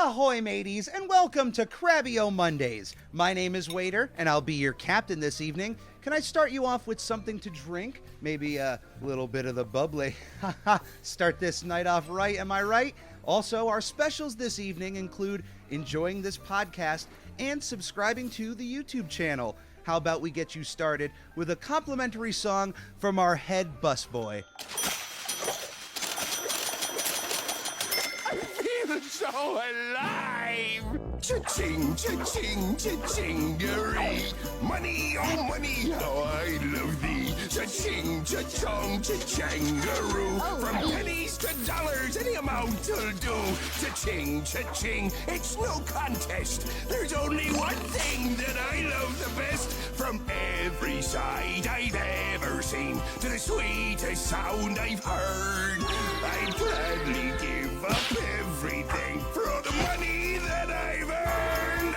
Ahoy, mateys, and welcome to Krabby O Mondays. My name is Waiter, and I'll be your captain this evening. Can I start you off with something to drink? Maybe a little bit of the bubbly. Start this night off right, am I right? Also, our specials this evening include enjoying this podcast and subscribing to the YouTube channel. How about we get you started with a complimentary song from our head busboy? So alive! Cha-ching, cha-ching, cha-chingery. Money, oh money, how I love thee. Cha-ching, cha-chong, cha-changaroo. From pennies to dollars, any amount will do. Cha-ching, cha-ching, it's no contest. There's only one thing that I love the best. From every side I've ever seen to the sweetest sound I've heard, I'd gladly give up everything for all the money that I've earned.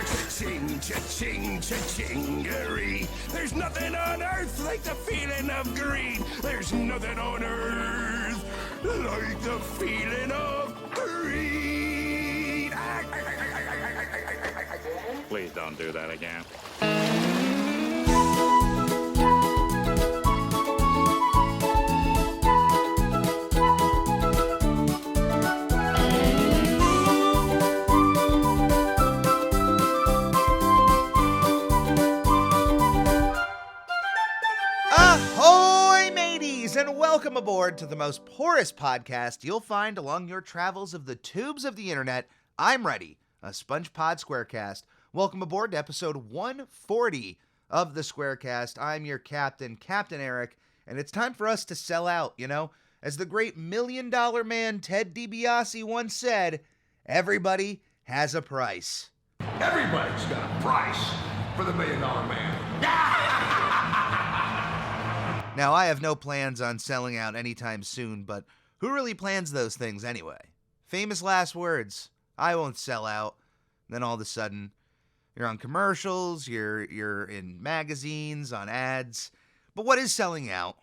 Cha-ching, cha-ching, cha-chingery. There's nothing on earth like the feeling of greed. There's nothing on earth like the feeling of greed. Please don't do that again. Ahoy, mateys, and welcome aboard to the most porous podcast you'll find along your travels of the tubes of the internet. I'm ready, a SpongeBob Squarecast. Welcome aboard to episode 140 of the Squarecast. I'm your captain, Captain Eric, and it's time for us to sell out, you know? As the great $1 million man Ted DiBiase once said, everybody has a price. Everybody's got a price for the $1 million man. Now, I have no plans on selling out anytime soon, but who really plans those things anyway? Famous last words, I won't sell out. Then all of a sudden, you're on commercials, you're in magazines, on ads. But what is selling out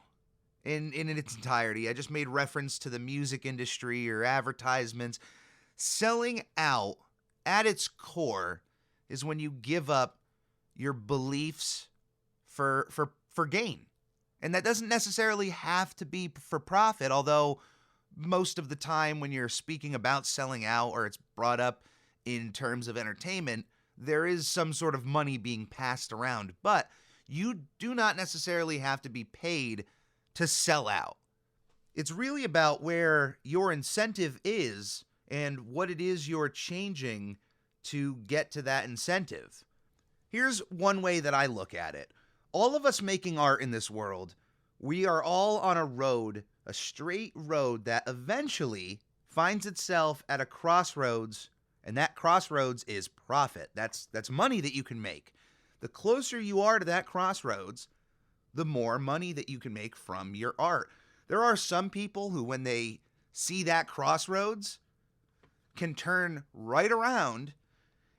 in its entirety? I just made reference to the music industry or advertisements. Selling out, at its core, is when you give up your beliefs for gain. And that doesn't necessarily have to be for profit, although most of the time when you're speaking about selling out or it's brought up in terms of entertainment, there is some sort of money being passed around. But you do not necessarily have to be paid to sell out. It's really about where your incentive is and what it is you're changing to get to that incentive. Here's one way that I look at it. All of us making art in this world, we are all on a road, a straight road that eventually finds itself at a crossroads, and that crossroads is profit. That's money that you can make. The closer you are to that crossroads, the more money that you can make from your art. There are some people who, when they see that crossroads, can turn right around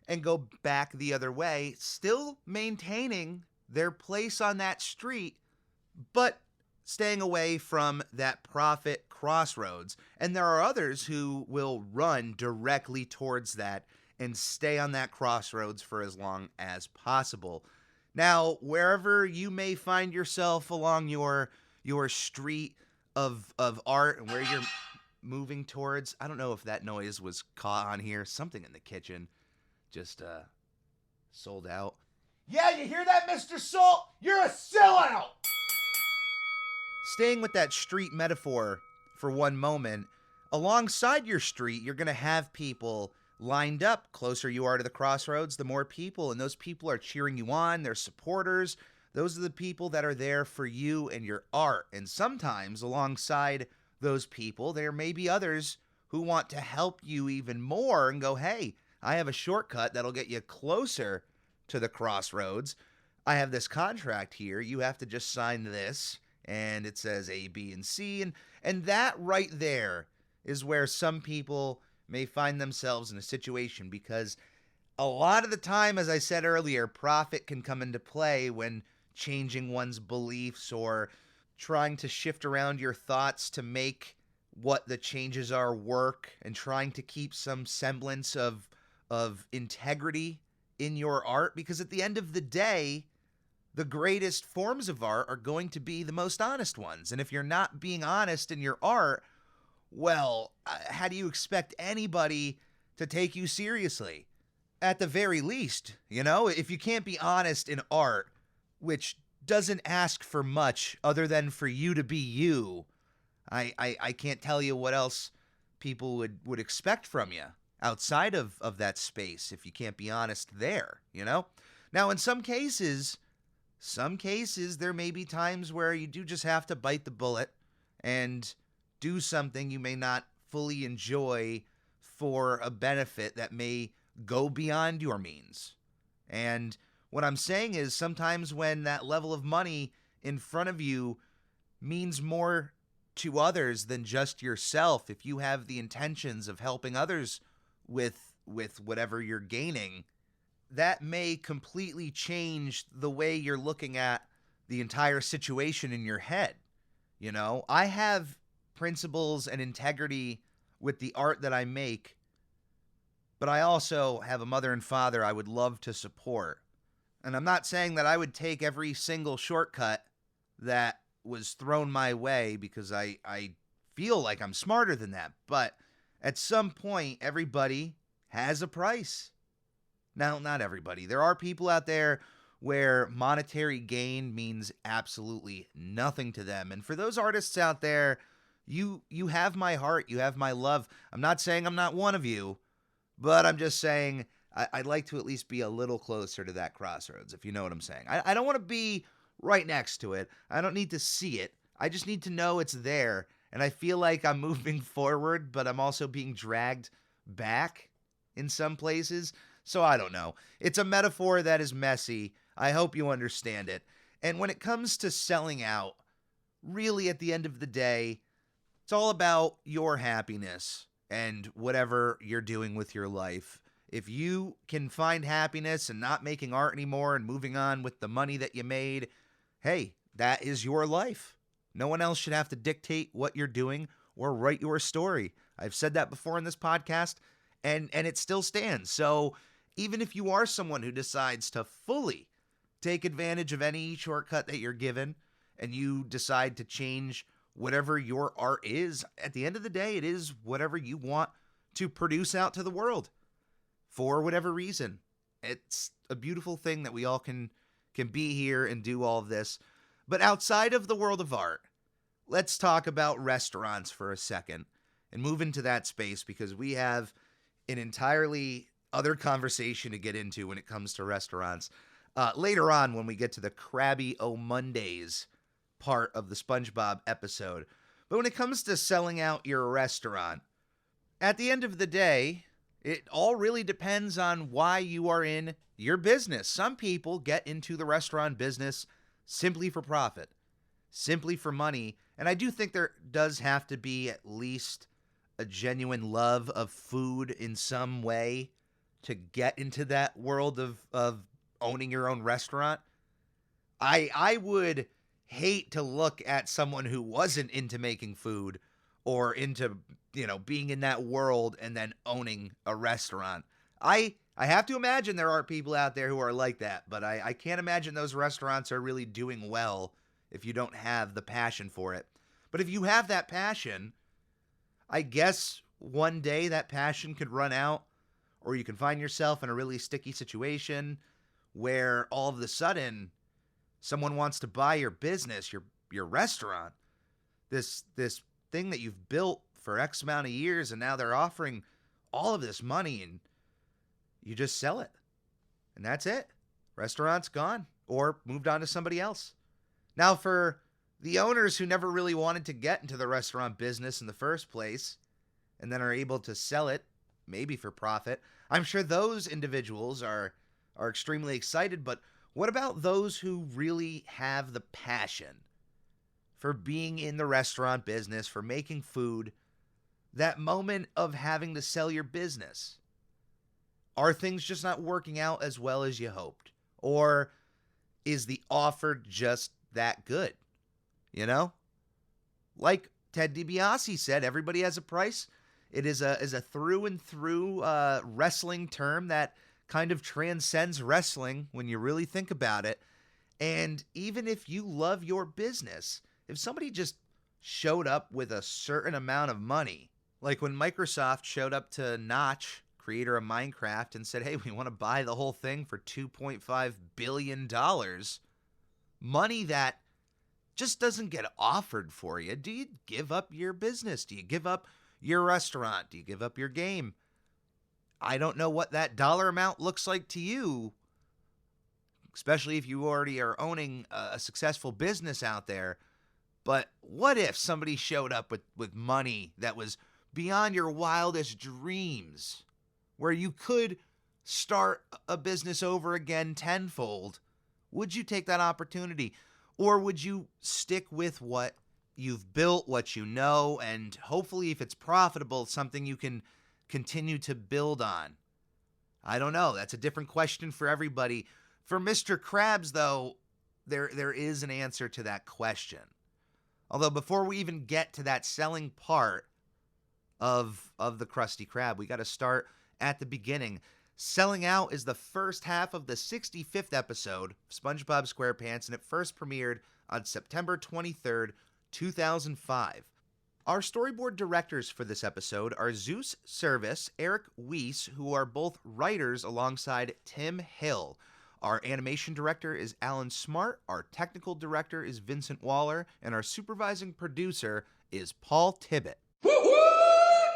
and go back the other way, still maintaining their place on that street, but staying away from that profit crossroads. And there are others who will run directly towards that and stay on that crossroads for as long as possible. Now, wherever you may find yourself along your street of art and where you're moving towards, I don't know if that noise was caught on here. Something in the kitchen just sold out. Yeah, you hear that, Mr. Salt? You're a sellout! Staying with that street metaphor for one moment, alongside your street, you're going to have people lined up. Closer you are to the crossroads, the more people, and those people are cheering you on. They're supporters. Those are the people that are there for you and your art. And sometimes alongside those people, there may be others who want to help you even more and go, hey, I have a shortcut that'll get you closer to the crossroads. I have this contract here. You have to just sign this, and it says A, B, and C. And that right there is where some people may find themselves in a situation, because a lot of the time, as I said earlier, profit can come into play when changing one's beliefs or trying to shift around your thoughts to make what the changes are work and trying to keep some semblance of integrity in your art, because at the end of the day, the greatest forms of art are going to be the most honest ones. And if you're not being honest in your art, well, how do you expect anybody to take you seriously? At the very least, if you can't be honest in art, which doesn't ask for much other than for you to be you, I can't tell you what else people would expect from you outside of that space if you can't be honest there, Now, in some cases, there may be times where you do just have to bite the bullet and do something you may not fully enjoy for a benefit that may go beyond your means. And what I'm saying is sometimes when that level of money in front of you means more to others than just yourself, if you have the intentions of helping others with whatever you're gaining, that may completely change the way you're looking at the entire situation in your head. I have principles and integrity with the art that I make, but I also have a mother and father I would love to support. And I'm not saying that I would take every single shortcut that was thrown my way because I feel like I'm smarter than that. But at some point, everybody has a price. Now, not everybody. There are people out there where monetary gain means absolutely nothing to them. And for those artists out there, you have my heart, you have my love. I'm not saying I'm not one of you, but I'm just saying I'd like to at least be a little closer to that crossroads, if you know what I'm saying. I don't want to be right next to it. I don't need to see it. I just need to know it's there. And I feel like I'm moving forward, but I'm also being dragged back in some places. So I don't know. It's a metaphor that is messy. I hope you understand it. And when it comes to selling out, really at the end of the day, it's all about your happiness and whatever you're doing with your life. If you can find happiness and not making art anymore and moving on with the money that you made, hey, that is your life. No one else should have to dictate what you're doing or write your story. I've said that before in this podcast, and it still stands. So even if you are someone who decides to fully take advantage of any shortcut that you're given and you decide to change whatever your art is, at the end of the day, it is whatever you want to produce out to the world for whatever reason. It's a beautiful thing that we all can be here and do all of this. But outside of the world of art, let's talk about restaurants for a second and move into that space, because we have an entirely other conversation to get into when it comes to restaurants. Later on, when we get to the Krabby O Mondays part of the SpongeBob episode. But when it comes to selling out your restaurant, at the end of the day, it all really depends on why you are in your business. Some people get into the restaurant business simply for profit, simply for money. And I do think there does have to be at least a genuine love of food in some way to get into that world of owning your own restaurant. I would hate to look at someone who wasn't into making food or into, being in that world and then owning a restaurant. I have to imagine there are people out there who are like that, but I can't imagine those restaurants are really doing well if you don't have the passion for it. But if you have that passion, I guess one day that passion could run out, or you can find yourself in a really sticky situation where all of a sudden someone wants to buy your business, your restaurant, this thing that you've built for X amount of years, and now they're offering all of this money, and you just sell it. And that's it. Restaurant's gone, or moved on to somebody else. Now, for the owners who never really wanted to get into the restaurant business in the first place, and then are able to sell it, maybe for profit, I'm sure those individuals are extremely excited. But what about those who really have the passion for being in the restaurant business, for making food, that moment of having to sell your business? Are things just not working out as well as you hoped? Or is the offer just that good? Like Ted DiBiase said, everybody has a price. It is a through and through wrestling term that kind of transcends wrestling when you really think about it. And even if you love your business, if somebody just showed up with a certain amount of money, like when Microsoft showed up to Notch, creator of Minecraft, and said, hey, we want to buy the whole thing for $2.5 billion, money that just doesn't get offered for you. Do you give up your business? Do you give up your restaurant? Do you give up your game? I don't know what that dollar amount looks like to you, especially if you already are owning a successful business out there. But what if somebody showed up with money that was beyond your wildest dreams, where you could start a business over again tenfold? Would you take that opportunity? Or would you stick with what you've built, what you know, and hopefully if it's profitable, something you can continue to build on? I don't know. That's a different question for everybody. For Mr. Krabs, though, there is an answer to that question. Although before we even get to that selling part of the Krusty Krab, we got to start at the beginning. Selling Out is the first half of the 65th episode of SpongeBob SquarePants, and it first premiered on September 23rd, 2005. Our storyboard directors for this episode are Zeus Service, Eric Weiss, who are both writers alongside Tim Hill. Our animation director is Alan Smart, our technical director is Vincent Waller, and our supervising producer is Paul Tibbett.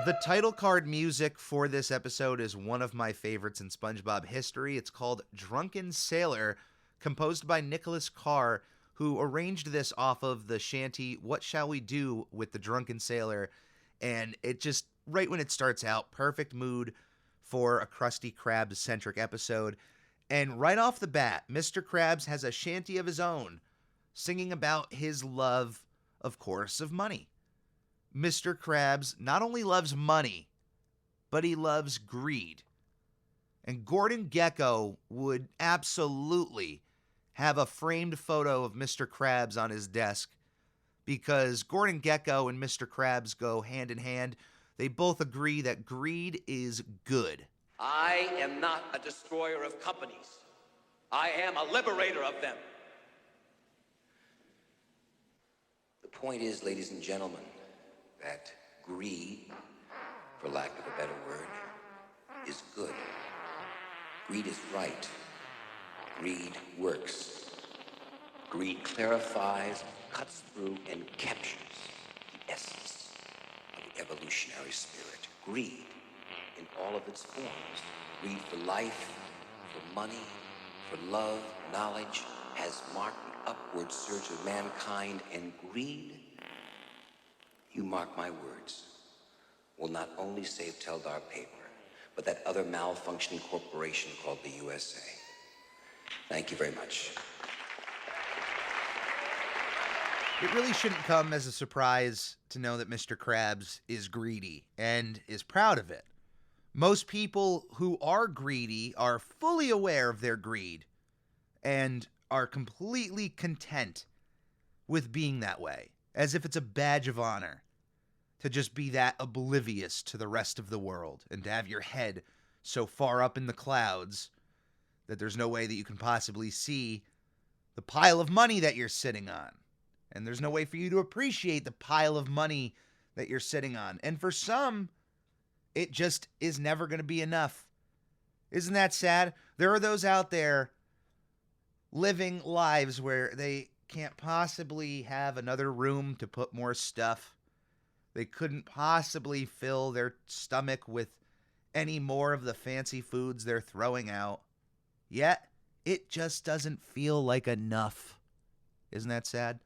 The title card music for this episode is one of my favorites in SpongeBob history. It's called Drunken Sailor, composed by Nicholas Carr, who arranged this off of the shanty What Shall We Do with the Drunken Sailor, and it just, right when it starts out, perfect mood for a Krusty Krab-centric episode. And right off the bat, Mr. Krabs has a shanty of his own, singing about his love, of course, of money. Mr. Krabs not only loves money, but he loves greed. And Gordon Gekko would absolutely have a framed photo of Mr. Krabs on his desk, because Gordon Gekko and Mr. Krabs go hand in hand. They both agree that greed is good. I am not a destroyer of companies. I am a liberator of them. The point is, ladies and gentlemen, that greed, for lack of a better word, is good. Greed is right. Greed works. Greed clarifies, cuts through, and captures the essence of the evolutionary spirit. Greed in all of its forms. Greed for life, for money, for love, knowledge, has marked the upward surge of mankind, and greed, you mark my words, will not only save Teldar paper, but that other malfunctioning corporation called the USA. Thank you very much. It really shouldn't come as a surprise to know that Mr. Krabs is greedy and is proud of it. Most people who are greedy are fully aware of their greed and are completely content with being that way, as if it's a badge of honor to just be that oblivious to the rest of the world and to have your head so far up in the clouds that there's no way that you can possibly see the pile of money that you're sitting on. And there's no way for you to appreciate the pile of money that you're sitting on. And for some, it just is never going to be enough. Isn't that sad? There are those out there living lives where they can't possibly have another room to put more stuff. They couldn't possibly fill their stomach with any more of the fancy foods they're throwing out. Yet, it just doesn't feel like enough. Isn't that sad?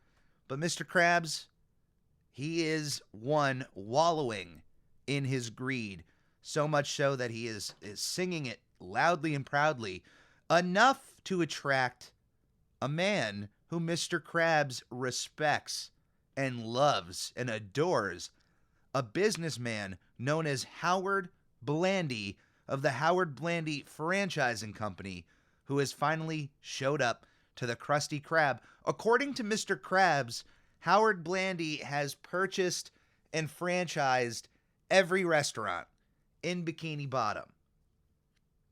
But Mr. Krabs, he is one wallowing in his greed, so much so that he is singing it loudly and proudly, enough to attract a man who Mr. Krabs respects and loves and adores, a businessman known as Howard Blandy of the Howard Blandy Franchising Company, who has finally showed up to the Krusty Krab. According to Mr. Krabs, Howard Blandy has purchased and franchised every restaurant in Bikini Bottom,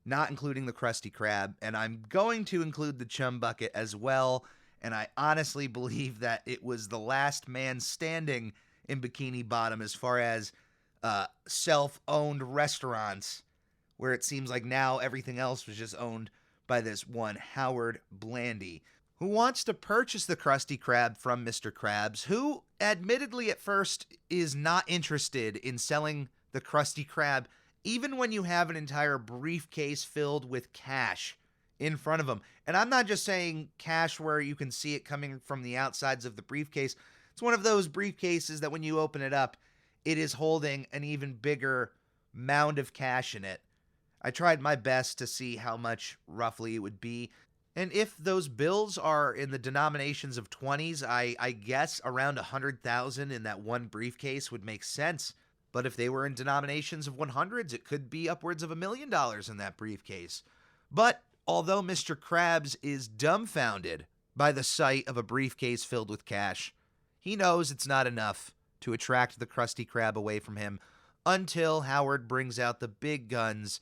not including the Krusty Krab, and I'm going to include the Chum Bucket as well, and I honestly believe that it was the last man standing in Bikini Bottom as far as self-owned restaurants, where it seems like now everything else was just owned by this one Howard Blandy, who wants to purchase the Krusty Krab from Mr. Krabs, who admittedly at first is not interested in selling the Krusty Krab, even when you have an entire briefcase filled with cash in front of him. And I'm not just saying cash where you can see it coming from the outsides of the briefcase. It's one of those briefcases that when you open it up, it is holding an even bigger mound of cash in it. I tried my best to see how much roughly it would be. And if those bills are in the denominations of 20s, I guess around 100,000 in that one briefcase would make sense. But if they were in denominations of 100s, it could be upwards of $1 million in that briefcase. But although Mr. Krabs is dumbfounded by the sight of a briefcase filled with cash, he knows it's not enough to attract the Krusty Krab away from him until Howard brings out the big guns,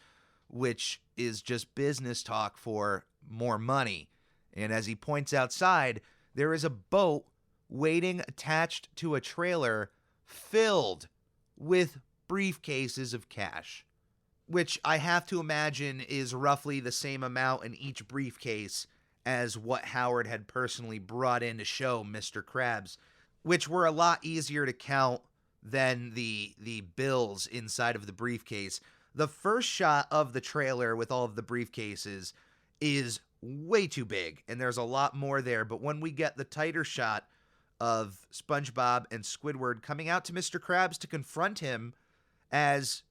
which is just business talk for more money. And as he points outside, there is a boat waiting attached to a trailer filled with briefcases of cash, which I have to imagine is roughly the same amount in each briefcase as what Howard had personally brought in to show Mr. Krabs, which were a lot easier to count than the bills inside of the briefcase. The first shot of the trailer with all of the briefcases is way too big, and there's a lot more there. But when we get the tighter shot of SpongeBob and Squidward coming out to Mr. Krabs to confront him, as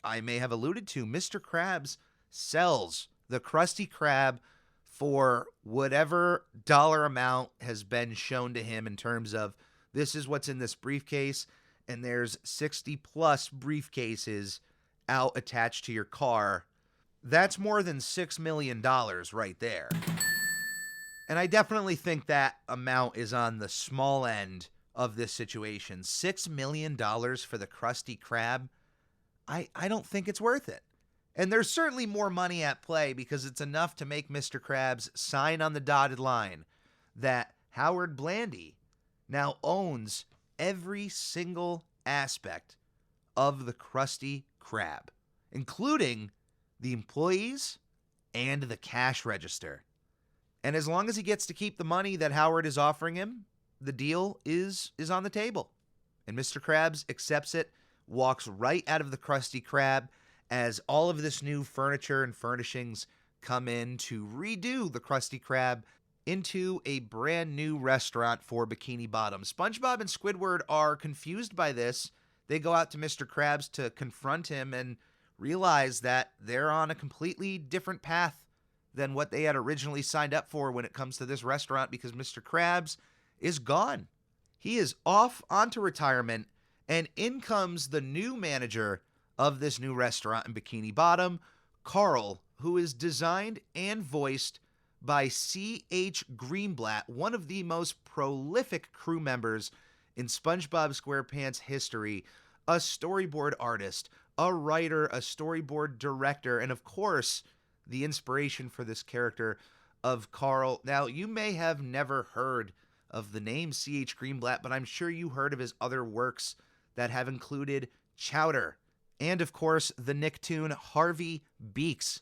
I may have alluded to, Mr. Krabs sells the Krusty Krab for whatever dollar amount has been shown to him in terms of this is what's in this briefcase, and there's 60 plus briefcases out attached to your car. That's more than $6 million right there. And I definitely think that amount is on the small end of this situation. $6 million for the Krusty Krab? I don't think it's worth it. And there's certainly more money at play because it's enough to make Mr. Krabs sign on the dotted line that Howard Blandy now owns every single aspect of the Krusty Krab, including the employees and the cash register. And as long as he gets to keep the money that Howard is offering him, the deal is on the table. And Mr. Krabs accepts it, walks right out of the Krusty Krab as all of this new furniture and furnishings come in to redo the Krusty Krab into a brand new restaurant for Bikini Bottom. SpongeBob and Squidward are confused by this. They go out to Mr. Krabs to confront him and realize that they're on a completely different path than what they had originally signed up for when it comes to this restaurant, because Mr. Krabs is gone. He is off onto retirement, and in comes the new manager of this new restaurant in Bikini Bottom, Carl, who is designed and voiced by C.H. Greenblatt, one of the most prolific crew members in SpongeBob SquarePants history, a storyboard artist, a writer, a storyboard director, and of course, the inspiration for this character of Carl. Now, you may have never heard of the name C.H. Greenblatt, but I'm sure you heard of his other works that have included Chowder, and of course, the Nicktoon Harvey Beaks.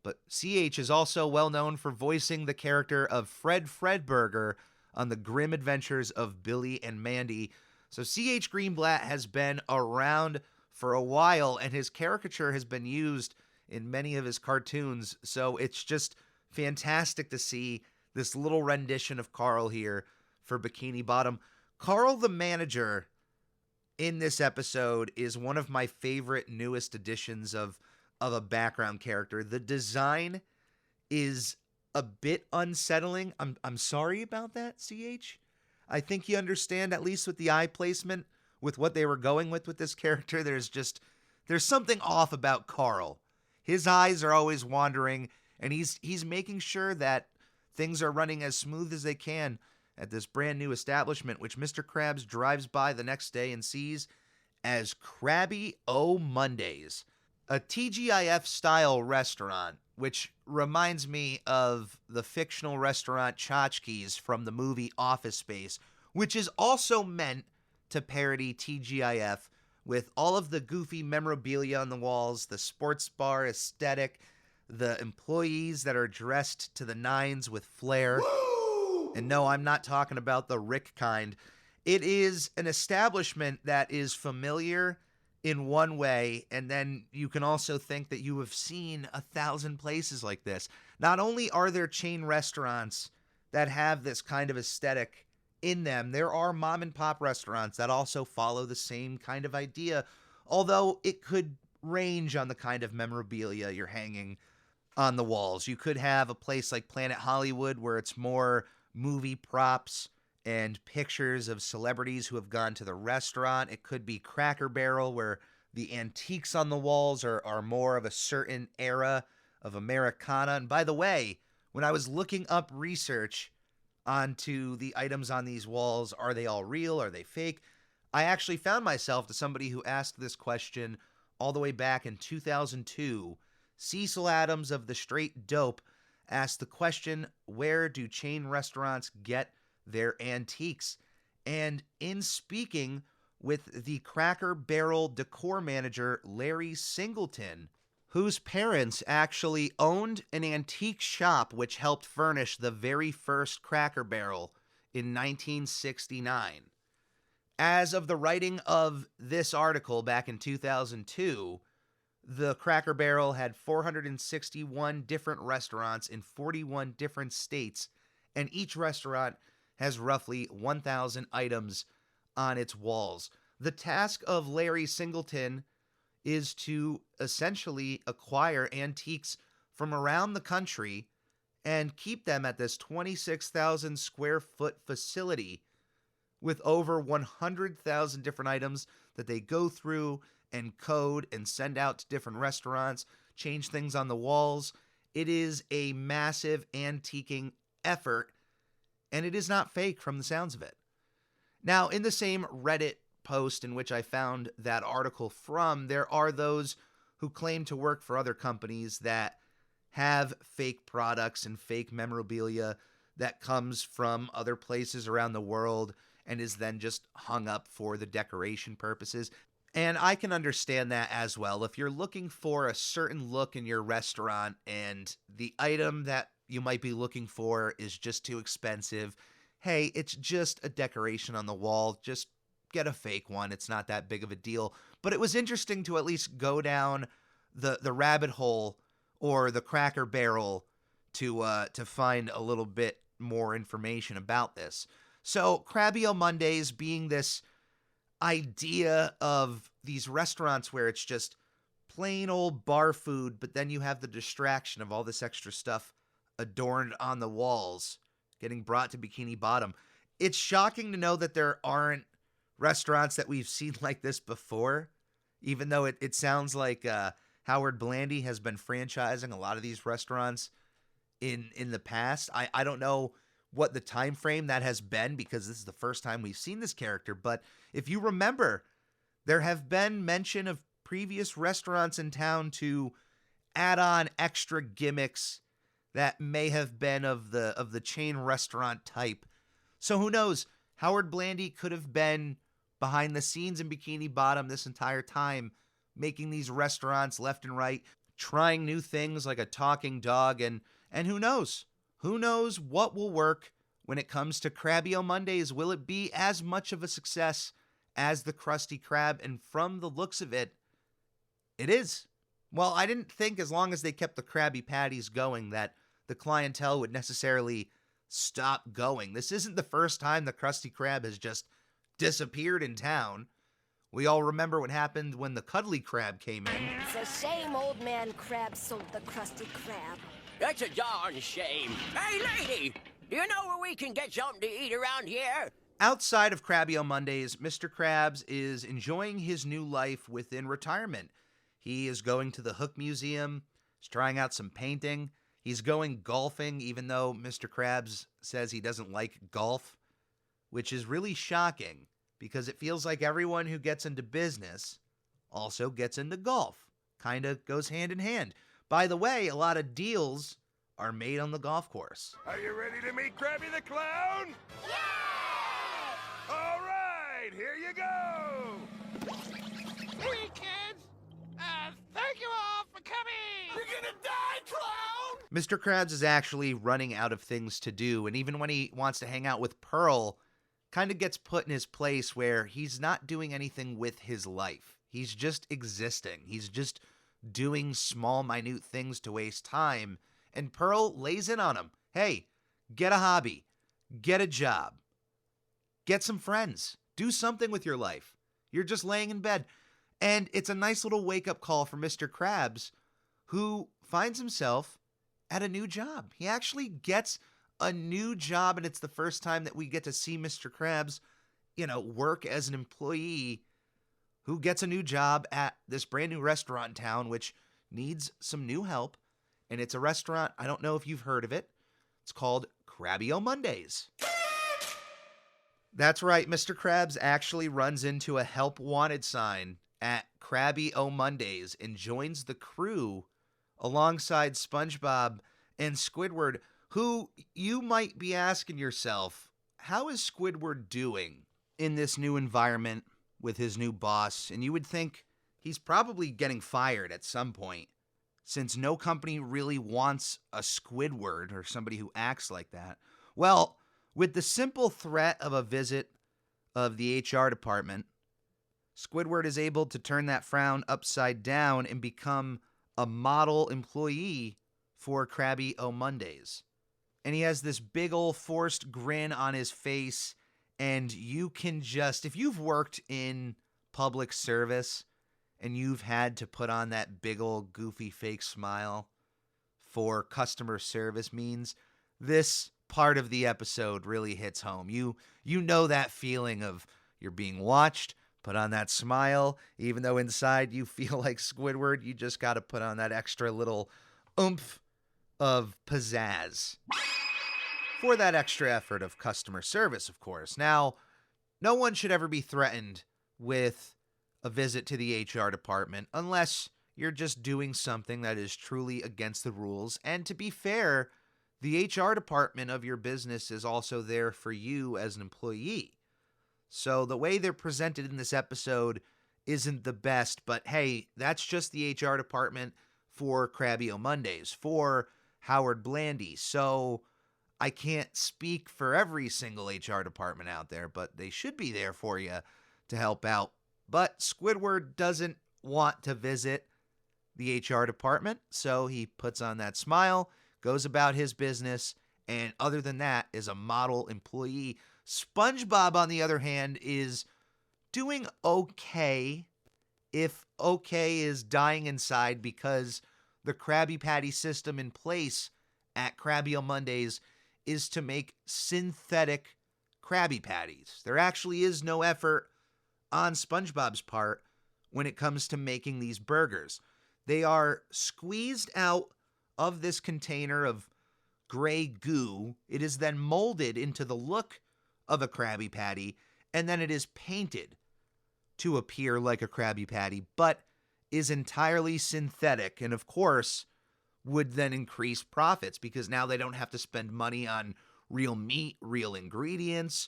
But C.H. is also well known for voicing the character of Fred Fredburger on the Grim Adventures of Billy and Mandy. So C.H. Greenblatt has been around for a while, and his caricature has been used in many of his cartoons. So it's just fantastic to see this little rendition of Carl here for Bikini Bottom. Carl the manager in this episode is one of my favorite newest additions of a background character. The design is a bit unsettling. I'm sorry about that, CH. I think you understand, at least with the eye placement, with what they were going with this character. There's something off about Carl. His eyes are always wandering, and he's making sure that things are running as smooth as they can at this brand new establishment, which Mr. Krabs drives by the next day and sees, as Krabby O Mondays, a TGIF-style restaurant, which reminds me of the fictional restaurant Tchotchkes from the movie Office Space, which is also meant to parody TGIF with all of the goofy memorabilia on the walls, the sports bar aesthetic, the employees that are dressed to the nines with flair. Woo! And no, I'm not talking about the Rick kind. It is an establishment that is familiar in one way, and then you can also think that you have seen 1,000 places like this. Not only are there chain restaurants that have this kind of aesthetic in them, there are mom and pop restaurants that also follow the same kind of idea, although it could range on the kind of memorabilia you're hanging on the walls. You could have a place like Planet Hollywood where it's more movie props and pictures of celebrities who have gone to the restaurant. It could be Cracker Barrel, where the antiques on the walls are more of a certain era of Americana. And by the way, when I was looking up research onto the items on these walls, are they all real? Are they fake? I actually found myself to somebody who asked this question all the way back in 2002. Cecil Adams of The Straight Dope asked the question, where do chain restaurants get their antiques? And in speaking with the Cracker Barrel decor manager Larry Singleton, whose parents actually owned an antique shop which helped furnish the very first Cracker Barrel in 1969. As of the writing of this article back in 2002, the Cracker Barrel had 461 different restaurants in 41 different states, and each restaurant has roughly 1,000 items on its walls. The task of Larry Singleton is to essentially acquire antiques from around the country and keep them at this 26,000 square foot facility with over 100,000 different items that they go through and code and send out to different restaurants, change things on the walls. It is a massive antiquing effort, and it is not fake from the sounds of it. Now, in the same Reddit post in which I found that article from, there are those who claim to work for other companies that have fake products and fake memorabilia that comes from other places around the world and is then just hung up for the decoration purposes. And I can understand that as well. If you're looking for a certain look in your restaurant and the item that you might be looking for is just too expensive, hey, it's just a decoration on the wall. Just get a fake one. It's not that big of a deal. But it was interesting to at least go down the rabbit hole or the Cracker Barrel to find a little bit more information about this. So Krabby O Mondays being this idea of these restaurants where it's just plain old bar food, but then you have the distraction of all this extra stuff adorned on the walls getting brought to Bikini Bottom. It's shocking to know that there aren't restaurants that we've seen like this before, even though it sounds like Howard Blandy has been franchising a lot of these restaurants in the past. I don't know what the time frame that has been, because this is the first time we've seen this character, but if you remember, there have been mention of previous restaurants in town to add on extra gimmicks that may have been of the chain restaurant type. So who knows? Howard Blandy could have been behind the scenes in Bikini Bottom this entire time, making these restaurants left and right, trying new things like a talking dog, and who knows? Who knows what will work when it comes to Krabby O Mondays? Will it be as much of a success as the Krusty Krab? And from the looks of it, it is. Well, I didn't think as long as they kept the Krabby Patties going that the clientele would necessarily stop going. This isn't the first time the Krusty Krab has just disappeared in town. We all remember what happened when the Cuddly Krab came in. It's a shame old man Krab sold the Krusty Krab. That's a darn shame. Hey, lady, do you know where we can get something to eat around here? Outside of Krabby O Mondays, Mr. Krabs is enjoying his new life within retirement. He is going to the Hook Museum. He's trying out some painting. He's going golfing, even though Mr. Krabs says he doesn't like golf, which is really shocking because it feels like everyone who gets into business also gets into golf. Kind of goes hand in hand. By the way, a lot of deals are made on the golf course. Are you ready to meet Krabby the Clown? Yeah! All right, here you go! Hey, kids! Thank you all for coming! You're gonna die, clown! Mr. Krabs is actually running out of things to do, and even when he wants to hang out with Pearl, kind of gets put in his place where he's not doing anything with his life. He's just existing. He's just doing small, minute things to waste time, and Pearl lays in on him. Hey, get a hobby. Get a job. Get some friends. Do something with your life. You're just laying in bed. And it's a nice little wake-up call for Mr. Krabs, who finds himself at a new job. He actually gets a new job, and it's the first time that we get to see Mr. Krabs, work as an employee who gets a new job at this brand new restaurant in town, which needs some new help. And it's a restaurant, I don't know if you've heard of it. It's called Krabby O Mondays. That's right, Mr. Krabs actually runs into a help wanted sign at Krabby O Mondays and joins the crew alongside SpongeBob and Squidward, who you might be asking yourself, how is Squidward doing in this new environment with his new boss? And you would think he's probably getting fired at some point, since no company really wants a Squidward or somebody who acts like that. Well, with the simple threat of a visit of the HR department, Squidward is able to turn that frown upside down and become a model employee for Krabby O Mondays. And he has this big old forced grin on his face, and you can just, if you've worked in public service and you've had to put on that big old goofy fake smile for customer service means, this part of the episode really hits home. You know that feeling of you're being watched, put on that smile, even though inside you feel like Squidward, you just got to put on that extra little oomph of pizzazz for that extra effort of customer service, of course. Now, no one should ever be threatened with a visit to the HR department unless you're just doing something that is truly against the rules. And to be fair, the HR department of your business is also there for you as an employee. So the way they're presented in this episode isn't the best, but hey, that's just the HR department for Krabby O Mondays, for Howard Blandy. So I can't speak for every single HR department out there, but they should be there for you to help out. But Squidward doesn't want to visit the HR department, so he puts on that smile, goes about his business, and other than that is a model employee. SpongeBob, on the other hand, is doing okay, if okay is dying inside, because the Krabby Patty system in place at Krabby O Mondays is to make synthetic Krabby Patties. There actually is no effort on SpongeBob's part when it comes to making these burgers. They are squeezed out of this container of gray goo. It is then molded into the look of a Krabby Patty, and then it is painted to appear like a Krabby Patty, but is entirely synthetic, and of course would then increase profits because now they don't have to spend money on real meat, real ingredients,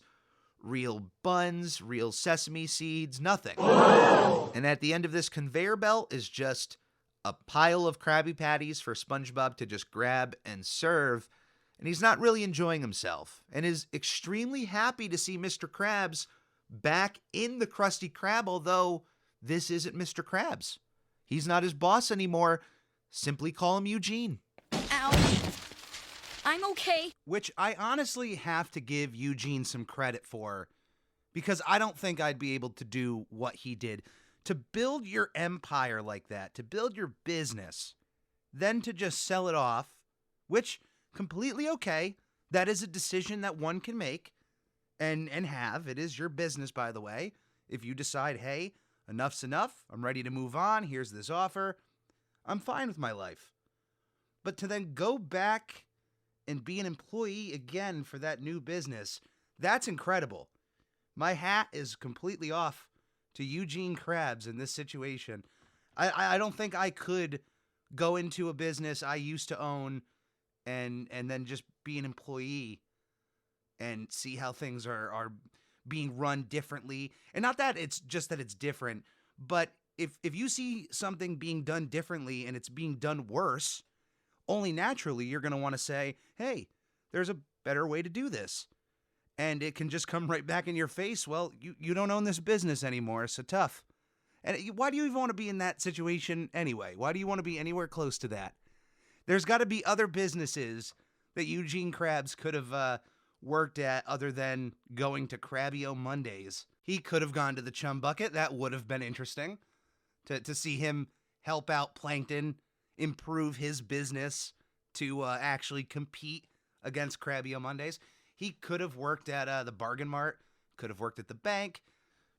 real buns, real sesame seeds, nothing. And at the end of this conveyor belt is just a pile of Krabby Patties for SpongeBob to just grab and serve, and he's not really enjoying himself and is extremely happy to see Mr. Krabs back in the Krusty Krab, although this isn't Mr. Krabs. He's not his boss anymore. Simply call him Eugene. Ow. I'm okay. Which I honestly have to give Eugene some credit for, because I don't think I'd be able to do what he did. To build your empire like that, to build your business, then to just sell it off, which, completely okay. That is a decision that one can make and have. It is your business, by the way. If you decide, hey, enough's enough, I'm ready to move on, here's this offer, I'm fine with my life. But to then go back and be an employee again for that new business, that's incredible. My hat is completely off to Eugene Krabs in this situation. I don't think I could go into a business I used to own and then just be an employee and see how things are being run differently. And not that it's just that it's different, but if you see something being done differently and it's being done worse, only naturally you're going to want to say, hey, there's a better way to do this. And it can just come right back in your face. Well, you don't own this business anymore, so tough. And why do you even want to be in that situation anyway? Why do you want to be anywhere close to that? There's got to be other businesses that Eugene Krabs could have worked at other than going to Krabby O Mondays. He could have gone to the Chum Bucket. That would have been interesting to see him help out Plankton, improve his business to actually compete against Krabby O Mondays. He could have worked at the Bargain Mart, could have worked at the bank.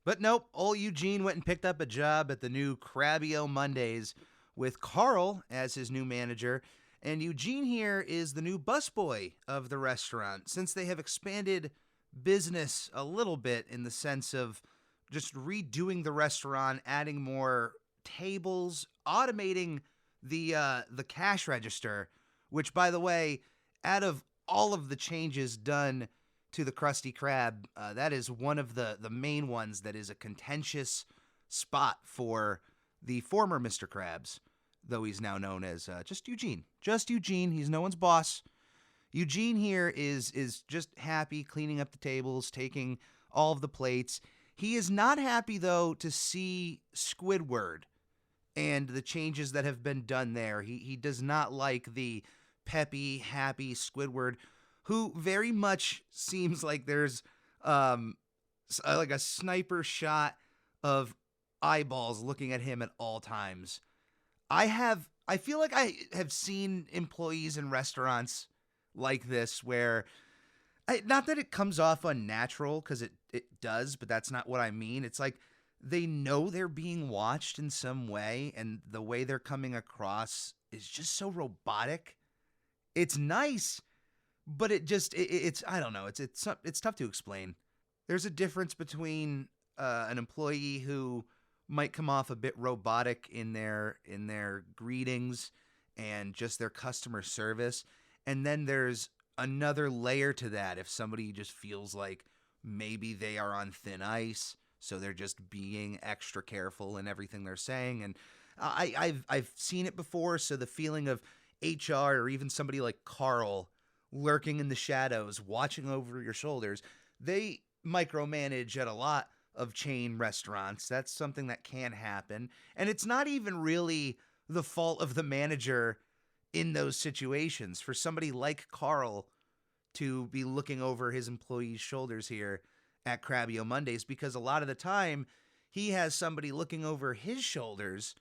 But nope, old Eugene went and picked up a job at the new Krabby O Mondays with Carl as his new manager. And Eugene here is the new busboy of the restaurant, since they have expanded business a little bit in the sense of just redoing the restaurant, adding more tables, automating the cash register, which, by the way, out of all of the changes done to the Krusty Krab, that is one of the main ones that is a contentious spot for the former Mr. Krabs, though he's now known as just Eugene. Just Eugene. He's no one's boss. Eugene here is just happy cleaning up the tables, taking all of the plates. He is not happy, though, to see Squidward and the changes that have been done there. He does not like the peppy, happy Squidward, who very much seems like there's like a sniper shot of eyeballs looking at him at all times. I feel like I have seen employees in restaurants like this where, not that it comes off unnatural, because it does, but that's not what I mean. It's like they know they're being watched in some way, and the way they're coming across is just so robotic. It's nice, but it's I don't know. It's tough to explain. There's a difference between an employee who might come off a bit robotic in their greetings and just their customer service, and then there's another layer to that if somebody just feels like maybe they are on thin ice, so they're just being extra careful in everything they're saying. And I've seen it before, so the feeling of HR or even somebody like Carl lurking in the shadows, watching over your shoulders, they micromanage at a lot of chain restaurants. That's something that can happen. And it's not even really the fault of the manager in those situations. For somebody like Carl to be looking over his employees' shoulders here at Krabby O Mondays, because a lot of the time he has somebody looking over his shoulders,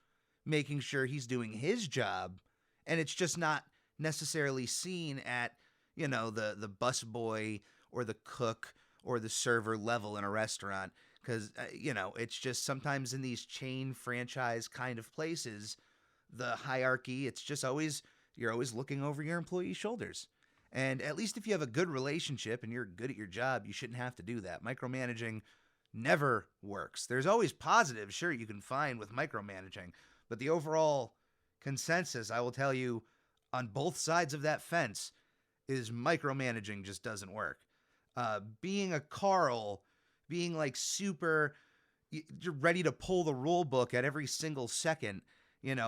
making sure he's doing his job, and it's just not necessarily seen at, the busboy or the cook or the server level in a restaurant. Because, it's just sometimes in these chain franchise kind of places, the hierarchy, it's just you're always looking over your employees' shoulders. And at least if you have a good relationship and you're good at your job, you shouldn't have to do that. Micromanaging never works. There's always positives, sure, you can find with micromanaging, but the overall consensus, I will tell you, on both sides of that fence, is micromanaging just doesn't work. Being a Carl, being like super, you're ready to pull the rule book at every single second,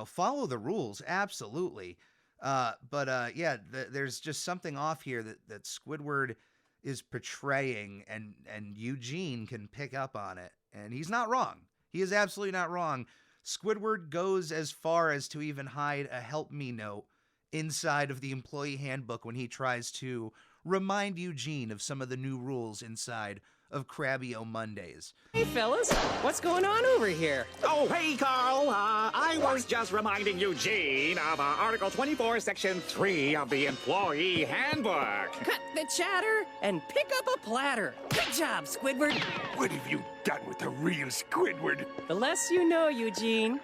follow the rules, absolutely. There's just something off here that Squidward is portraying, and Eugene can pick up on it. And he's not wrong. He is absolutely not wrong. Squidward goes as far as to even hide a help me note inside of the employee handbook when he tries to remind Eugene of some of the new rules inside of Krabby O Mondays. Hey fellas, what's going on over here? Oh, hey, Carl. I was just reminding Eugene of Article 24, Section 3 of the Employee Handbook. Cut the chatter and pick up a platter. Good job, Squidward. What have you done with the real Squidward? The less you know, Eugene,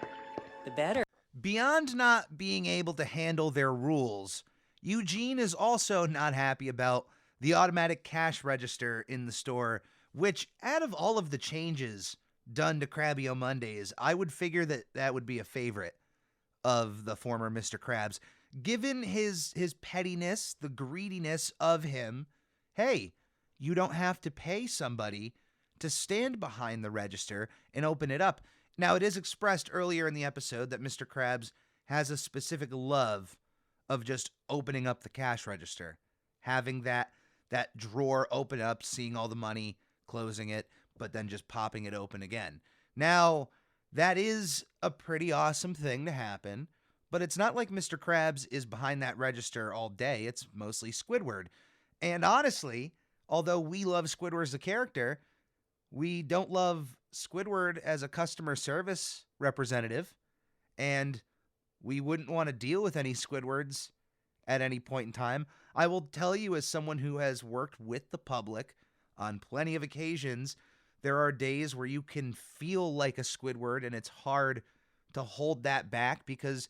the better. Beyond not being able to handle their rules, Eugene is also not happy about the automatic cash register in the store which out of all of the changes done to Krabby O Mondays, I would figure that that would be a favorite of the former Mr. Krabs. Given his pettiness, the greediness of him, hey, you don't have to pay somebody to stand behind the register and open it up. Now, it is expressed earlier in the episode that Mr. Krabs has a specific love of just opening up the cash register, having that drawer open up, seeing all the money, closing it, but then just popping it open again. Now, that is a pretty awesome thing to happen, but it's not like Mr. Krabs is behind that register all day. It's mostly Squidward. And honestly, although we love Squidward as a character, we don't love Squidward as a customer service representative, and we wouldn't want to deal with any Squidwards at any point in time. I will tell you, as someone who has worked with the public on plenty of occasions, there are days where you can feel like a Squidward, and it's hard to hold that back because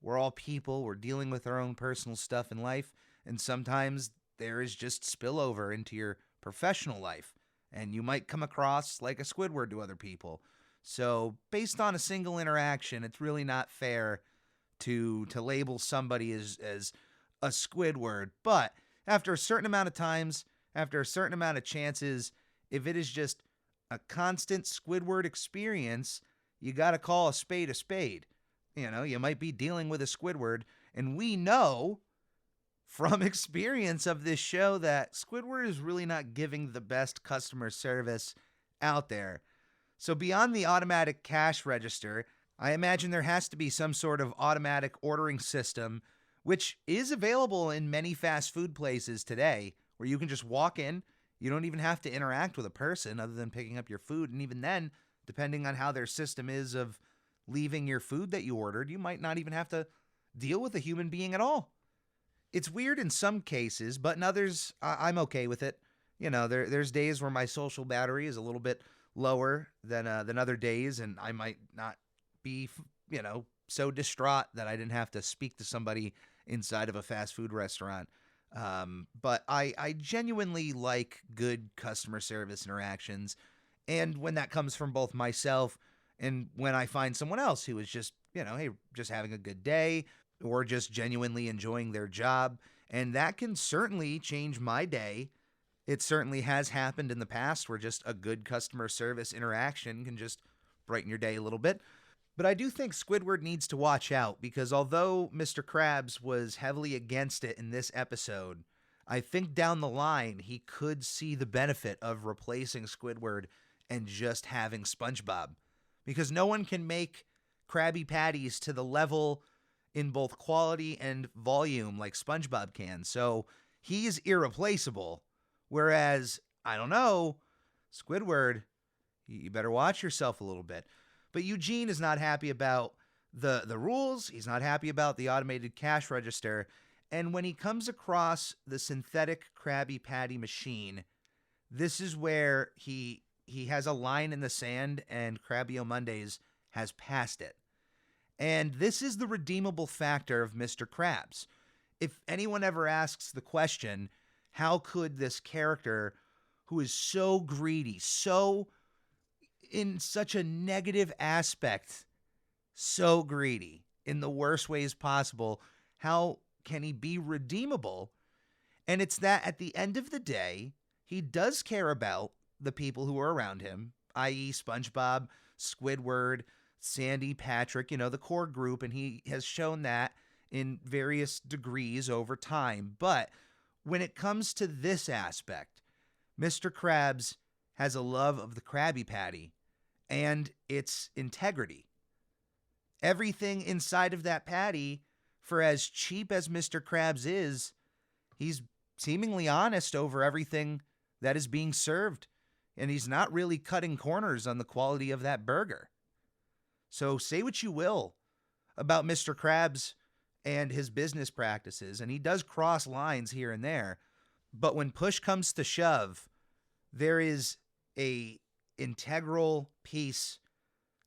we're all people. We're dealing with our own personal stuff in life, and sometimes there is just spillover into your professional life, and you might come across like a Squidward to other people. So based on a single interaction, it's really not fair to label somebody as a Squidward. But after a certain amount of times, after a certain amount of chances, if it is just a constant Squidward experience, you got to call a spade a spade. You know, you might be dealing with a Squidward, and we know from experience of this show that Squidward is really not giving the best customer service out there. So beyond the automatic cash register, I imagine there has to be some sort of automatic ordering system, which is available in many fast food places today, where you can just walk in. You don't even have to interact with a person other than picking up your food. And even then, depending on how their system is of leaving your food that you ordered, you might not even have to deal with a human being at all. It's weird in some cases, but in others, I'm okay with it. You know, there's days where my social battery is a little bit lower than other days, and I might not be, so distraught that I didn't have to speak to somebody inside of a fast food restaurant. But I genuinely like good customer service interactions, and when that comes from both myself and when I find someone else who is just, hey, just having a good day or just genuinely enjoying their job, and that can certainly change my day. It certainly has happened in the past where just a good customer service interaction can just brighten your day a little bit. But I do think Squidward needs to watch out, because although Mr. Krabs was heavily against it in this episode, I think down the line he could see the benefit of replacing Squidward and just having SpongeBob. Because no one can make Krabby Patties to the level in both quality and volume like SpongeBob can. So he's irreplaceable. Whereas, I don't know, Squidward, you better watch yourself a little bit. But Eugene is not happy about the rules. He's not happy about the automated cash register. And when he comes across the synthetic Krabby Patty machine, this is where he has a line in the sand, and Krabby O Mondays has passed it. And this is the redeemable factor of Mr. Krabs. If anyone ever asks the question, how could this character who is so greedy, so in such a negative aspect, so greedy in the worst ways possible, how can he be redeemable? And it's that at the end of the day, he does care about the people who are around him, i.e. SpongeBob, Squidward, Sandy, Patrick, the core group, and he has shown that in various degrees over time. But when it comes to this aspect, Mr. Krabs has a love of the Krabby Patty and its integrity. Everything inside of that patty, for as cheap as Mr. Krabs is, he's seemingly honest over everything that is being served, and he's not really cutting corners on the quality of that burger. So say what you will about Mr. Krabs and his business practices, and he does cross lines here and there, but when push comes to shove, there is a integral piece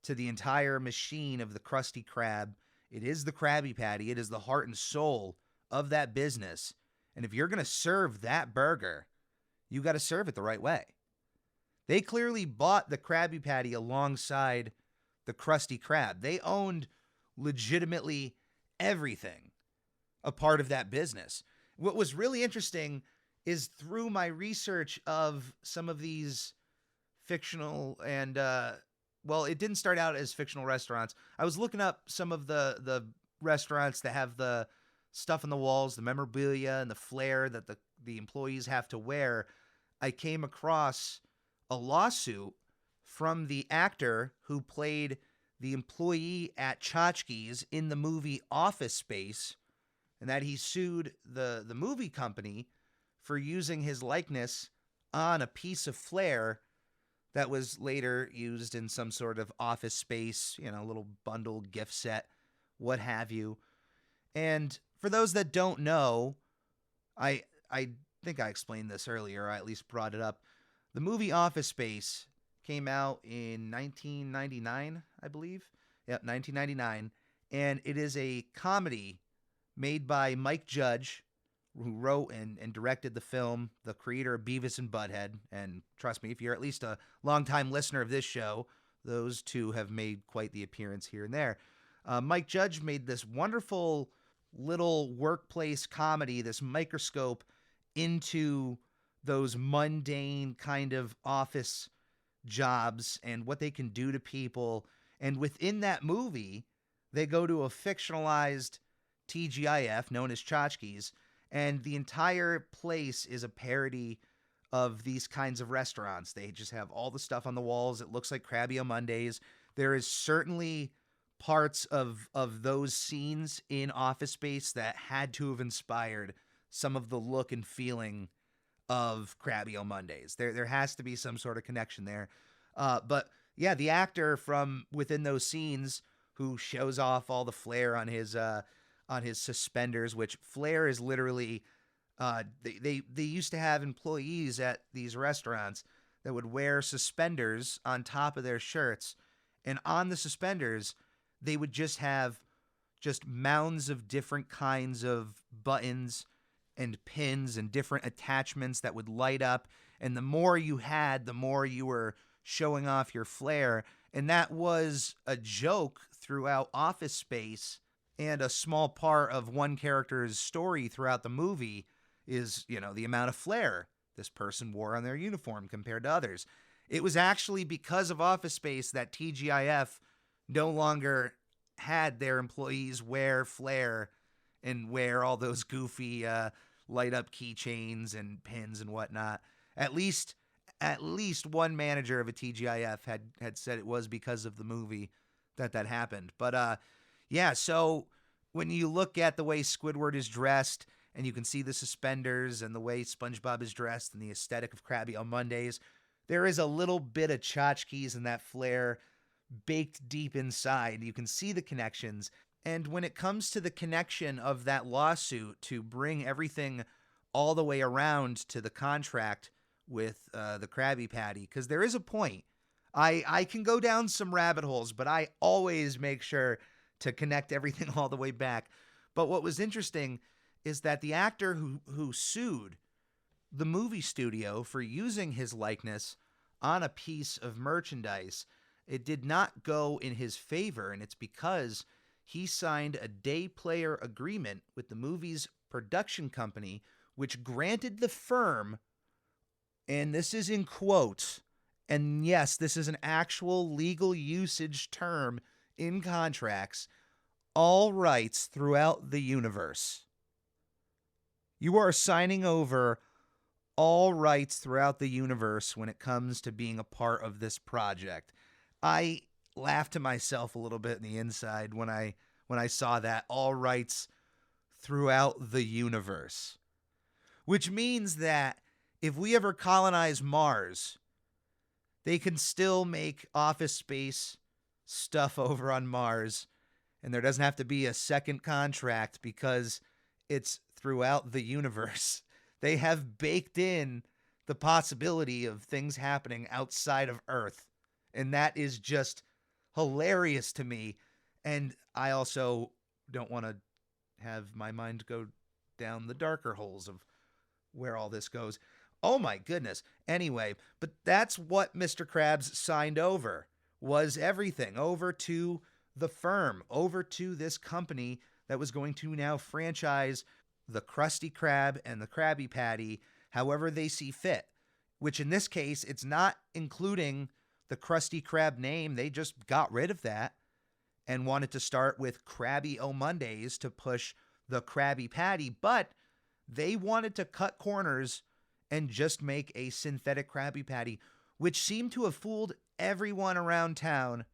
to the entire machine of the Krusty Krab. It is the Krabby Patty. It is the heart and soul of that business. And if you're going to serve that burger, you got to serve it the right way. They clearly bought the Krabby Patty alongside the Krusty Krab. They owned legitimately everything a part of that business. What was really interesting is through my research of some of these fictional and well, it didn't start out as fictional restaurants. I was looking up some of the restaurants that have the stuff on the walls, the memorabilia and the flair that the employees have to wear. I came across a lawsuit from the actor who played the employee at Tchotchkes in the movie Office Space, and that he sued the movie company for using his likeness on a piece of flair that was later used in some sort of Office Space, little bundle gift set, what have you. And for those that don't know, I think I explained this earlier, or I at least brought it up. The movie Office Space came out in 1999, I believe. Yep, 1999. And it is a comedy made by Mike Judge, who wrote and directed the film, the creator of Beavis and Butthead. And trust me, if you're at least a longtime listener of this show, those two have made quite the appearance here and there. Mike Judge made this wonderful little workplace comedy, this microscope into those mundane kind of office jobs and what they can do to people. And within that movie, they go to a fictionalized TGIF known as Tchotchkes, and the entire place is a parody of these kinds of restaurants. They just have all the stuff on the walls. It looks like Krabby O Mondays. There is certainly parts of those scenes in Office Space that had to have inspired some of the look and feeling of Krabby O Mondays. There has to be some sort of connection there. But yeah, the actor from within those scenes who shows off all the flair on his suspenders, which flair is literally they used to have employees at these restaurants that would wear suspenders on top of their shirts, and on the suspenders they would just have mounds of different kinds of buttons and pins and different attachments that would light up, and the more you had, the more you were showing off your flair. And that was a joke throughout Office Space, and a small part of one character's story throughout the movie is, the amount of flair this person wore on their uniform compared to others. It was actually because of Office Space that TGIF no longer had their employees wear flair and wear all those goofy light up keychains and pins and whatnot. At least one manager of a TGIF had said it was because of the movie that happened. But yeah, so when you look at the way Squidward is dressed, and you can see the suspenders and the way SpongeBob is dressed and the aesthetic of Krabby on Mondays, there is a little bit of tchotchkes and that flair baked deep inside. You can see the connections. And when it comes to the connection of that lawsuit to bring everything all the way around to the contract with the Krabby Patty, because there is a point. I can go down some rabbit holes, but I always make sure to connect everything all the way back. But what was interesting is that the actor who sued the movie studio for using his likeness on a piece of merchandise, it did not go in his favor, and it's because he signed a day player agreement with the movie's production company, which granted the firm, and this is in quotes, and yes, this is an actual legal usage term in contracts, all rights throughout the universe. You are signing over all rights throughout the universe when it comes to being a part of this project. I laughed to myself a little bit in the inside when I saw that, all rights throughout the universe. Which means that if we ever colonize Mars, they can still make Office Space stuff over on Mars, and there doesn't have to be a second contract because it's throughout the universe. They have baked in the possibility of things happening outside of Earth, and that is just hilarious to me. And I also don't want to have my mind go down the darker holes of where all this goes. Oh my goodness. Anyway, but that's what Mr. Krabs signed over, was everything over to the firm, over to this company that was going to now franchise the Krusty Krab and the Krabby Patty however they see fit, which in this case, it's not including the Krusty Krab name. They just got rid of that and wanted to start with Krabby O Mondays to push the Krabby Patty, but they wanted to cut corners and just make a synthetic Krabby Patty, which seemed to have fooled everyone around town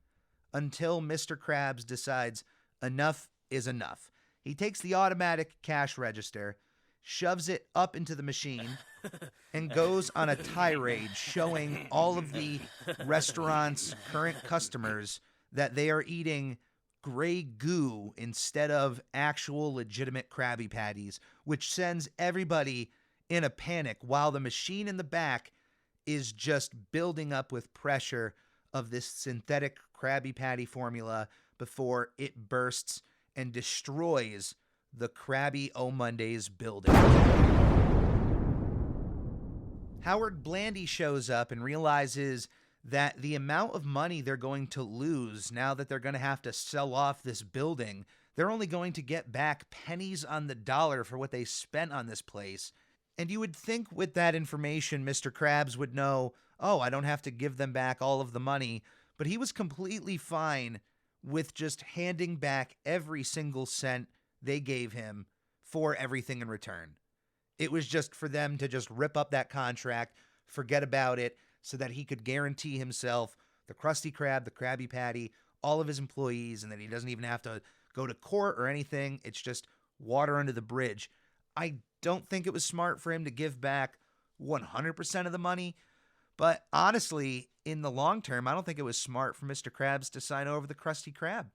until Mr. Krabs decides enough is enough. He takes the automatic cash register, shoves it up into the machine, and goes on a tirade showing all of the restaurant's current customers that they are eating gray goo instead of actual legitimate Krabby Patties, which sends everybody in a panic while the machine in the back is just building up with pressure of this synthetic Krabby Patty formula before it bursts and destroys the Krabby O Mondays building. Howard Blandy shows up and realizes that the amount of money they're going to lose now that they're going to have to sell off this building, they're only going to get back pennies on the dollar for what they spent on this place. And you would think with that information, Mr. Krabs would know, oh, I don't have to give them back all of the money. But he was completely fine with just handing back every single cent they gave him for everything in return. It was just for them to just rip up that contract, forget about it, so that he could guarantee himself the Krusty Krab, the Krabby Patty, all of his employees, and that he doesn't even have to go to court or anything. It's just water under the bridge. I don't think it was smart for him to give back 100% of the money, but honestly, in the long term, I don't think it was smart for Mr. Krabs to sign over the Krusty Krab.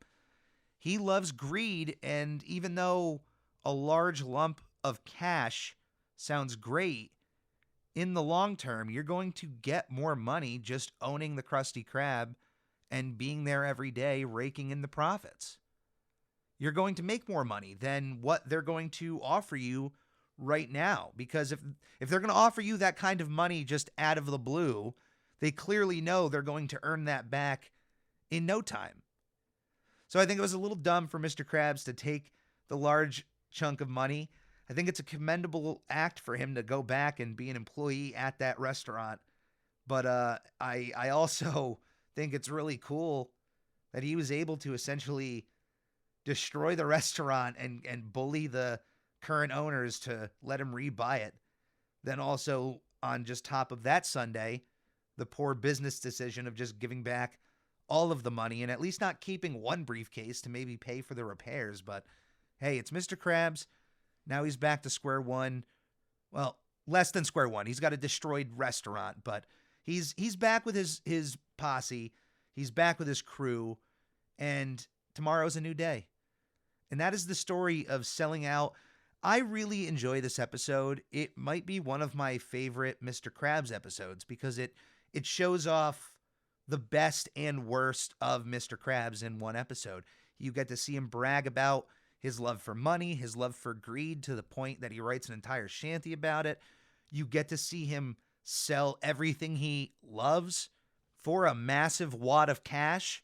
He loves greed, and even though a large lump of cash sounds great, in the long term, you're going to get more money just owning the Krusty Krab and being there every day raking in the profits. You're going to make more money than what they're going to offer you right now, because if they're going to offer you that kind of money just out of the blue, they clearly know they're going to earn that back in no time. So I think it was a little dumb for Mr. Krabs to take the large chunk of money. I think it's a commendable act for him to go back and be an employee at that restaurant. But I also think it's really cool that he was able to essentially destroy the restaurant and bully the current owners to let him rebuy it. Then also on just top of that Sunday, the poor business decision of just giving back all of the money and at least not keeping one briefcase to maybe pay for the repairs. But hey, it's Mr. Krabs. Now he's back to square one. Well, less than square one. He's got a destroyed restaurant, but he's back with his posse. He's back with his crew, and tomorrow's a new day. And that is the story of selling out. I really enjoy this episode. It might be one of my favorite Mr. Krabs episodes because it shows off the best and worst of Mr. Krabs in one episode. You get to see him brag about his love for money, his love for greed, to the point that he writes an entire shanty about it. You get to see him sell everything he loves for a massive wad of cash,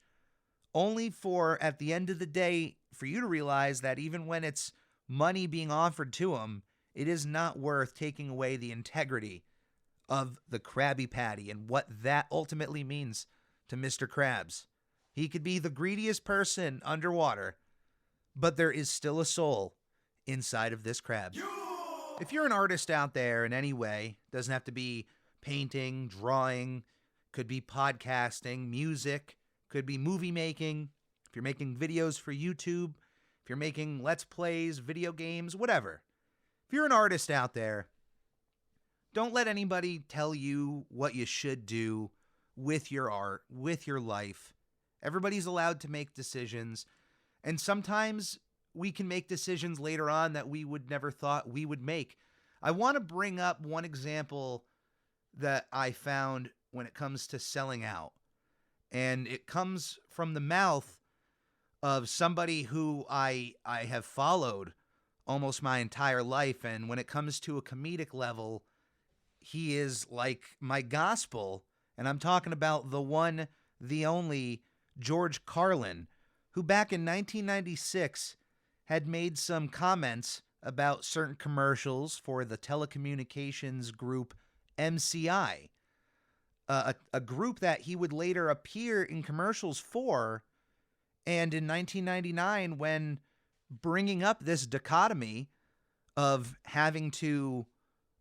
only for, at the end of the day, for you to realize that even when it's money being offered to him, it is not worth taking away the integrity of the Krabby Patty and what that ultimately means to Mr. Krabs. He could be the greediest person underwater, but there is still a soul inside of this Krabs. If you're an artist out there in any way, doesn't have to be painting, drawing, could be podcasting, music, could be movie making, if you're making videos for YouTube, if you're making Let's Plays, video games, whatever. If you're an artist out there, don't let anybody tell you what you should do with your art, with your life. Everybody's allowed to make decisions. And sometimes we can make decisions later on that we would never thought we would make. I want to bring up one example that I found when it comes to selling out. And it comes from the mouth of somebody who I have followed almost my entire life. And when it comes to a comedic level, he is like my gospel, and I'm talking about the one, the only George Carlin, who back in 1996 had made some comments about certain commercials for the telecommunications group MCI, a group that he would later appear in commercials for. And in 1999, when bringing up this dichotomy of having to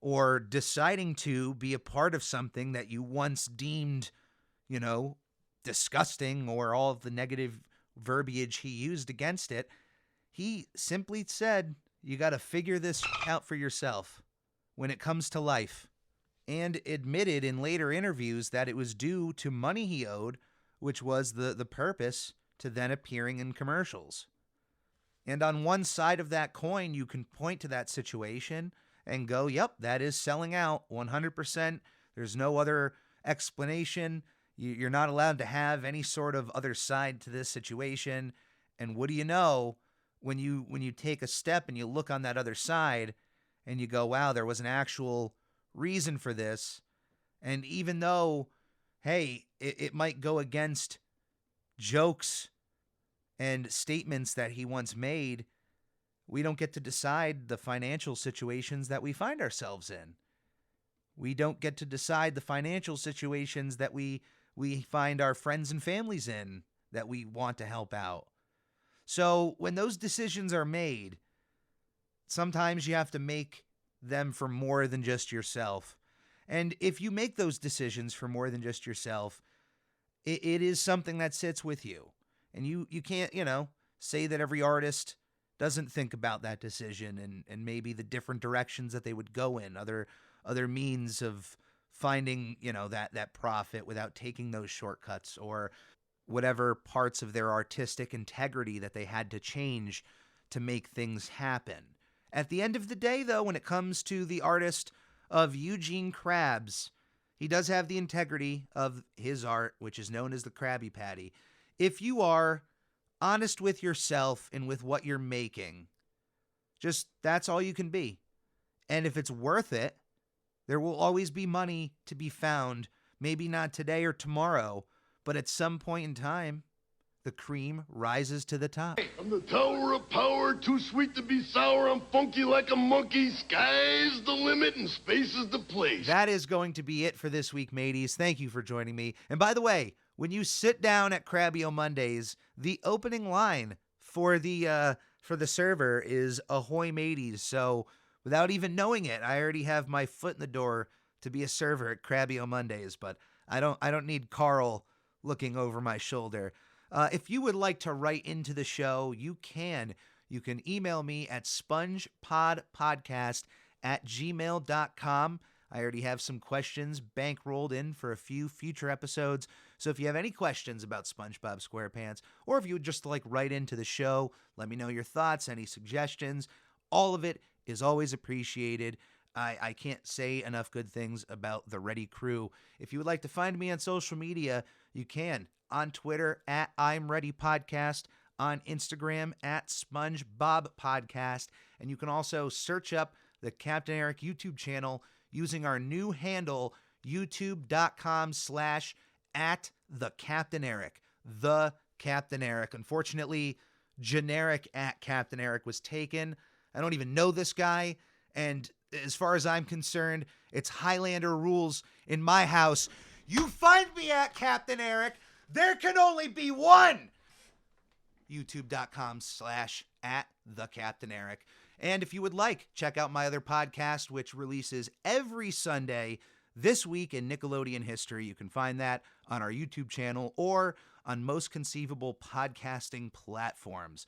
or deciding to be a part of something that you once deemed, disgusting, or all of the negative verbiage he used against it, he simply said, you got to figure this out for yourself when it comes to life, and admitted in later interviews that it was due to money he owed, which was the purpose to then appearing in commercials. And on one side of that coin, you can point to that situation and go, yep, that is selling out 100%. There's no other explanation. You're not allowed to have any sort of other side to this situation. And what do you know, when you take a step and you look on that other side and you go, wow, there was an actual reason for this. And even though, hey, it might go against jokes and statements that he once made, we don't get to decide the financial situations that we find ourselves in. We don't get to decide the financial situations that we find our friends and families in that we want to help out. So when those decisions are made, sometimes you have to make them for more than just yourself. And if you make those decisions for more than just yourself, it is something that sits with you. And you can't, say that every artist doesn't think about that decision and maybe the different directions that they would go in, other means of finding, that profit without taking those shortcuts, or whatever parts of their artistic integrity that they had to change to make things happen. At the end of the day, though, when it comes to the artist of Eugene Krabs, he does have the integrity of his art, which is known as the Krabby Patty. If you are honest with yourself and with what you're making, just that's all you can be. And if it's worth it, there will always be money to be found. Maybe not today or tomorrow, but at some point in time, the cream rises to the top. I'm the tower of power, too sweet to be sour. I'm funky like a monkey. Sky's the limit and space is the place. That is going to be it for this week, mateys. Thank you for joining me. And by the way, when you sit down at Krabby O Mondays, the opening line for the server is Ahoy, mateys. So without even knowing it, I already have my foot in the door to be a server at Krabby O Mondays. But I don't need Carl looking over my shoulder. If you would like to write into the show, you can. You can email me at spongepodpodcast@gmail.com. I already have some questions bankrolled in for a few future episodes. So if you have any questions about SpongeBob SquarePants, or if you would just like write into the show, let me know your thoughts, any suggestions. All of it is always appreciated. I can't say enough good things about the Ready Crew. If you would like to find me on social media, you can. On Twitter at I'm Ready Podcast, on Instagram at SpongeBob Podcast, and you can also search up the Captain Eric YouTube channel using our new handle, youtube.com/@thecaptaineric. The Captain Eric. Unfortunately, generic @CaptainEric was taken. I don't even know this guy, and as far as I'm concerned, it's Highlander rules in my house. You find me at Captain Eric. There can only be one. youtube.com/@thecaptaineric. And if you would like, check out my other podcast, which releases every Sunday, This Week in Nickelodeon History. You can find that on our YouTube channel or on most conceivable podcasting platforms.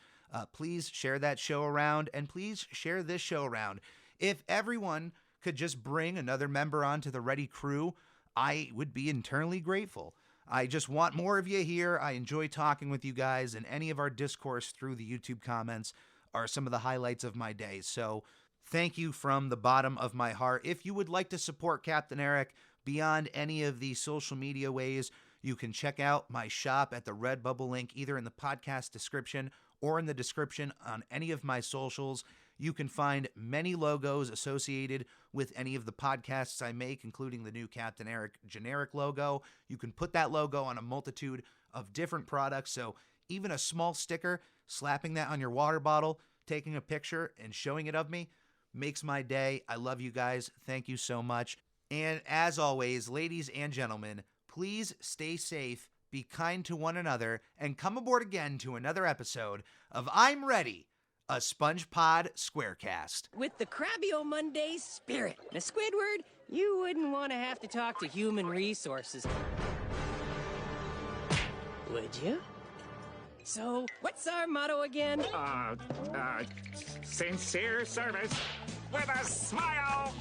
Please share that show around, and please share this show around. If everyone could just bring another member onto the Ready Crew, I would be eternally grateful. I just want more of you here. I enjoy talking with you guys, and any of our discourse through the YouTube comments are some of the highlights of my day. So thank you from the bottom of my heart. If you would like to support Captain Eric beyond any of the social media ways, you can check out my shop at the Redbubble link, either in the podcast description or in the description on any of my socials. You can find many logos associated with any of the podcasts I make, including the new Captain Eric generic logo. You can put that logo on a multitude of different products, so even a small sticker, slapping that on your water bottle, taking a picture, and showing it of me makes my day. I love you guys. Thank you so much. And as always, ladies and gentlemen, please stay safe, be kind to one another, and come aboard again to another episode of I'm Ready, a SpongePod Squarecast. With the Krabby O Mondays spirit. Now, Squidward, you wouldn't want to have to talk to human resources. Would you? So, what's our motto again? Sincere service with a smile.